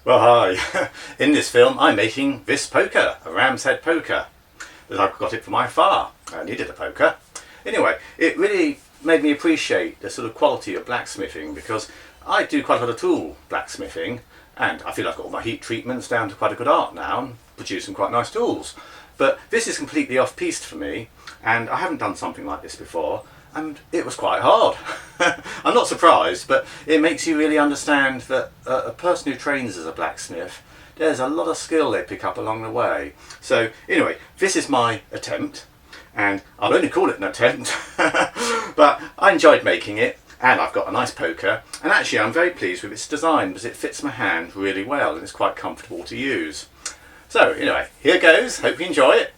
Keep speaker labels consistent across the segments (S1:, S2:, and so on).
S1: Well, hi. In this film I'm making this poker, a ram's head poker. But I've got it for my fire. I needed a poker. Anyway, it really made me appreciate the sort of quality of blacksmithing, because I do quite a lot of tool blacksmithing, and I feel I've got all my heat treatments down to quite a good art now and produce some quite nice tools. But this is completely off-piste for me, and I haven't done something like this before, and it was quite hard. I'm not surprised, but it makes you really understand that a person who trains as a blacksmith, there's a lot of skill they pick up along the way. So anyway, this is my attempt, and I'll only call it an attempt, but I enjoyed making it, and I've got a nice poker, and actually I'm very pleased with its design because it fits my hand really well and it's quite comfortable to use. So anyway, here goes, hope you enjoy it.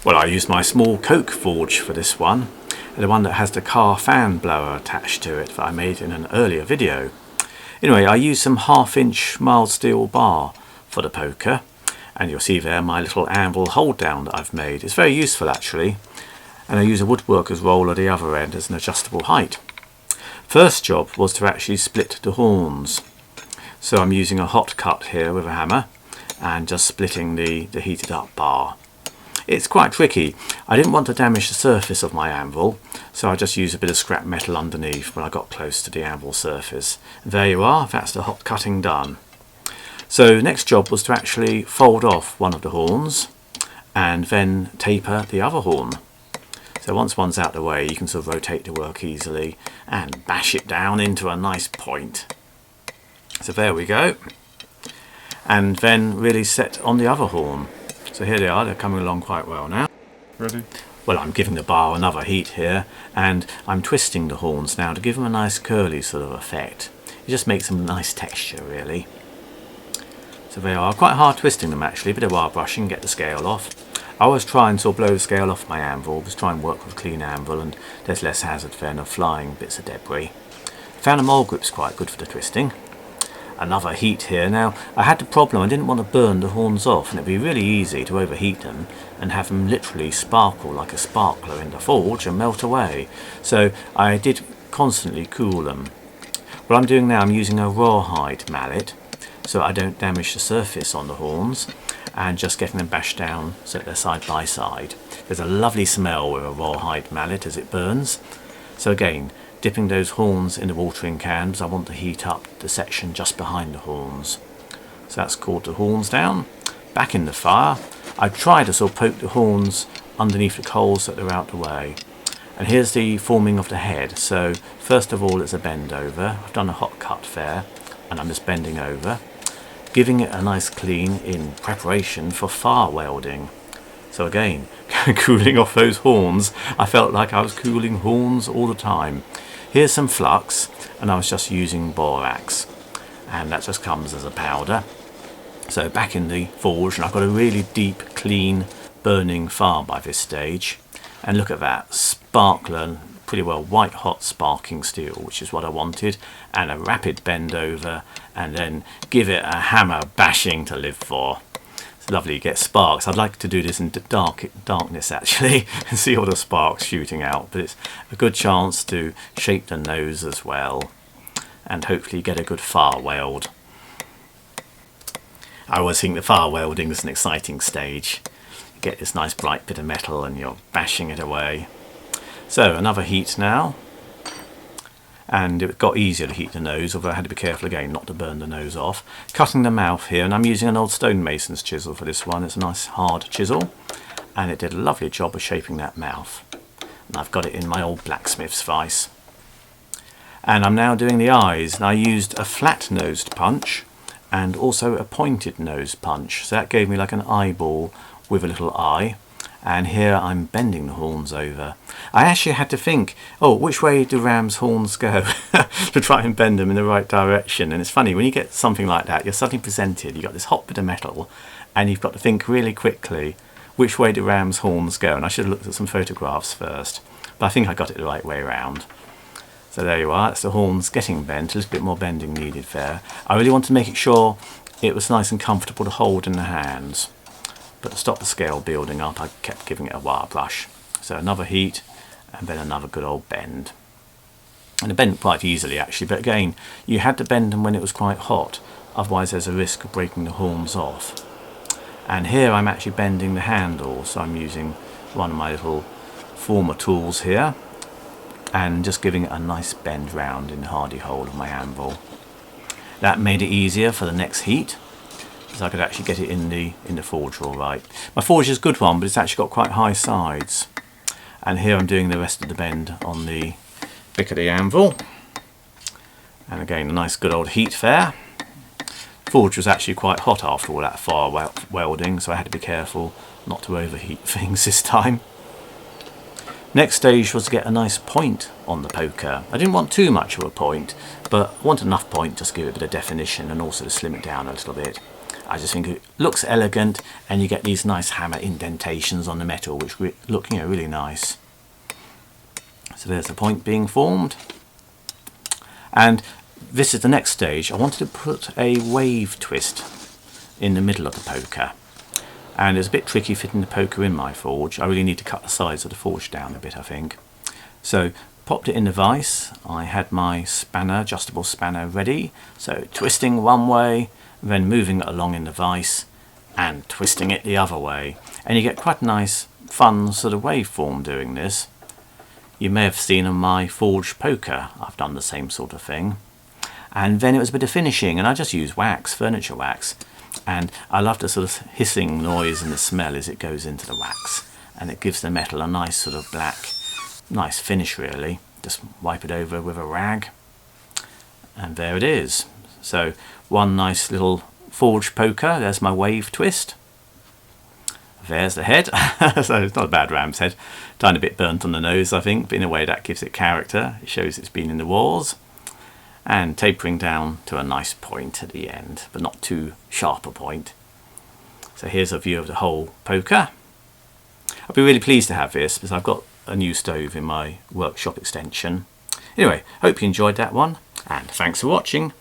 S1: Well, I used my small coke forge for this one, the one that has the car fan blower attached to it that I made in an earlier video. Anyway, I used some 1/2" mild steel bar for the poker, and you'll see there my little anvil hold down that I've made. It's very useful actually, and I use a woodworker's roller at the other end as an adjustable height. First job was to actually split the horns. So I'm using a hot cut here with a hammer and just splitting the heated up bar. It's quite tricky. I didn't want to damage the surface of my anvil, so I just used a bit of scrap metal underneath when I got close to the anvil surface. There you are, that's the hot cutting done. So next job was to actually fold off one of the horns and then taper the other horn. So once one's out the way, you can sort of rotate the work easily and bash it down into a nice point. So there we go. And then really set on the other horn. So here they are, they're coming along quite well now.
S2: Ready?
S1: Well, I'm giving the bar another heat here, and I'm twisting the horns now to give them a nice curly sort of effect. It just makes them a nice texture really. So they are quite hard twisting them actually, a bit of wire brushing, get the scale off. I always try and sort of blow the scale off my anvil, just try and work with a clean anvil, and there's less hazard then of flying bits of debris. Found a mole grip's quite good for the twisting. Another heat here. Now I had the problem, I didn't want to burn the horns off, and it'd be really easy to overheat them and have them literally sparkle like a sparkler in the forge and melt away. So I did constantly cool them. What I'm doing now, I'm using a rawhide mallet so I don't damage the surface on the horns, and just getting them bashed down so that they're side by side. There's a lovely smell with a rawhide mallet as it burns. So again, dipping those horns in the watering can because I want to heat up the section just behind the horns. So that's cooled the horns down. Back in the fire, I try to sort of poke the horns underneath the coals so that they're out the way. And here's the forming of the head. So first of all, it's a bend over. I've done a hot cut there, and I'm just bending over, giving it a nice clean in preparation for fire welding. So again, cooling off those horns, I felt like I was cooling horns all the time. Here's some flux, and I was just using borax, and that just comes as a powder. So back in the forge, and I've got a really deep, clean, burning fire by this stage. And look at that, sparkling, pretty well white hot sparking steel, which is what I wanted, and a rapid bend over, and then give it a hammer bashing to live for. It's lovely, you get sparks. I'd like to do this in darkness actually and see all the sparks shooting out, but it's a good chance to shape the nose as well and hopefully get a good fire weld. I always think the fire welding is an exciting stage. You get this nice bright bit of metal and you're bashing it away. So another heat now, and it got easier to heat the nose, although I had to be careful again not to burn the nose off. Cutting the mouth here, and I'm using an old stonemason's chisel for this one. It's a nice hard chisel, and it did a lovely job of shaping that mouth. And I've got it in my old blacksmith's vise. And I'm now doing the eyes, and I used a flat-nosed punch and also a pointed nose punch. So that gave me like an eyeball with a little eye. And here I'm bending the horns over. I actually had to think, oh, which way do ram's horns go to try and bend them in the right direction. And it's funny, when you get something like that, you're suddenly presented, you've got this hot bit of metal, and you've got to think really quickly, which way do ram's horns go? And I should have looked at some photographs first, but I think I got it the right way around. So there you are, that's the horns getting bent, a little bit more bending needed there. I really want to make it sure it was nice and comfortable to hold in the hands. But to stop the scale building up, I kept giving it a wire brush. So another heat, and then another good old bend. And it bent quite easily actually, but again, you had to bend them when it was quite hot, otherwise there's a risk of breaking the horns off. And here I'm actually bending the handle, so I'm using one of my little former tools here and just giving it a nice bend round in the hardy hole of my anvil. That made it easier for the next heat, so I could actually get it in the forge all right. My forge is a good one, but it's actually got quite high sides. And here I'm doing the rest of the bend on the pick of the anvil. And again, a nice good old heat there. The forge was actually quite hot after all that fire welding, so I had to be careful not to overheat things this time. Next stage was to get a nice point on the poker. I didn't want too much of a point, but I wanted enough point just to give it a bit of definition and also to slim it down a little bit. I just think it looks elegant, and you get these nice hammer indentations on the metal which look, you know, really nice. So there's the point being formed. And this is the next stage. I wanted to put a wave twist in the middle of the poker. And it's a bit tricky fitting the poker in my forge. I really need to cut the sides of the forge down a bit, I think. So popped it in the vise. I had my spanner, adjustable spanner ready. So twisting one way, then moving it along in the vise and twisting it the other way. And you get quite a nice, fun sort of waveform doing this. You may have seen on my forged poker, I've done the same sort of thing. And then it was a bit of finishing, and I just used wax, furniture wax. And I love the sort of hissing noise and the smell as it goes into the wax. And it gives the metal a nice sort of black, nice finish really. Just wipe it over with a rag. And there it is. So one nice little forged poker. There's my wave twist. There's the head. So it's not a bad ram's head. Tiny bit burnt on the nose, I think, but in a way that gives it character. It shows it's been in the wars. And tapering down to a nice point at the end, but not too sharp a point. So here's a view of the whole poker. I'll be really pleased to have this because I've got a new stove in my workshop extension. Anyway, hope you enjoyed that one, and thanks for watching.